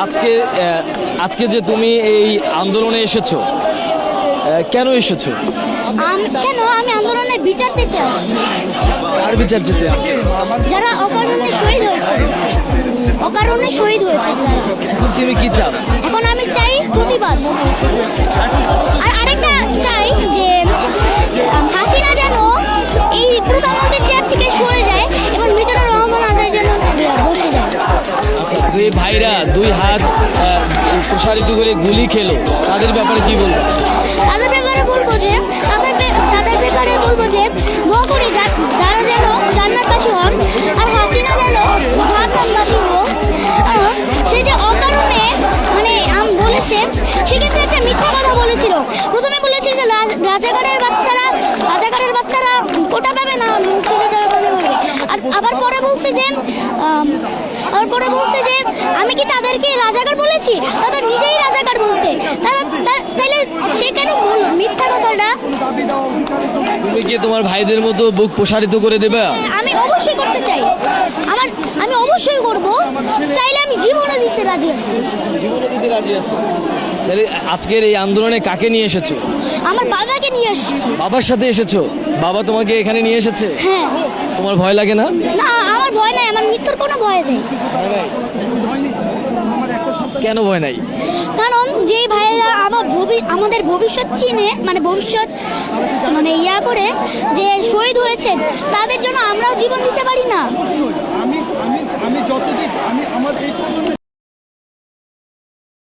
আজকে আজকে যে তুমি এই আন্দোলনে এসেছো, কেন এসেছো? কেন আমি আন্দোলনের বিচার পেতে আসছি। কার বিচার যেতে? যারা অকারণে শহীদ হয়েছে, অকারণে শহীদ হয়েছে তারা। তুমি কি চাও? এখন আমি চাই প্রতিবাদ। আর আরেকটা চাই যে হাসিনা যেন এই প্রধানমন্ত্রীর চেয়ার থেকে সরে যায় এবং মিজানুর রহমান আজাদ যেন বসে যায়। দুই ভাইরা দুই হাত প্রসারিত করে গুলি খেলো, তাদের ব্যাপারে কি বলবো? তাদের ব্যাপারে বলবো যে তাদের ব্যাপারে বলবো যে দোয়া করি তারা যেন জান্নাতবাসী হন আর হাসিনা যেন জাহান্নামবাসী হোক। সে যে অকারণে মানে বলেছে, সে কিন্তু একটা মিথ্যা কথা বলেছিল। প্রথমে বলেছে যে রাজাকারের বাচ্চারা কোটা পাবে না, মুক্তিযোদ্ধারা পাবে বলে। আর আবার পরে বলছে যে আমি কি তাদেরকে রাজাকার বলেছি? তাদের নিজেই রাজাকার বলছে। তাহলে সে কেন বলল মিথ্যা কথাটা? তুমি কি তোমার ভাইদের মতো বুক প্রসারিত করে দেবে? আমি অবশ্যই করতে চাই। আমি অবশ্যই করব, চাইলে আমি জীবনও দিতে রাজি আছি। জীবনে দিতে রাজি আছো? তাহলে আজকের এই আন্দোলনে কাকে নিয়ে এসেছো? আমার বাবাকে নিয়ে এসেছি। বাবার সাথে এসেছো? বাবা তোমাকে এখানে নিয়ে এসেছে? হ্যাঁ। তোমার ভয় লাগে না? না, আমার ভয় নাই, আমার মৃত্যুর কোনো ভয় নেই। কেন ভয় নাই? কারণ যে ভাইয়েরা আমাদের ভবিষ্যৎ চিনে, মানে ভবিষ্যৎ ইয়া করে যে শহীদ হয়েছেন, তাদের জন্য আমরাও জীবন দিতে পারি না। আমি যতদিন আমার এই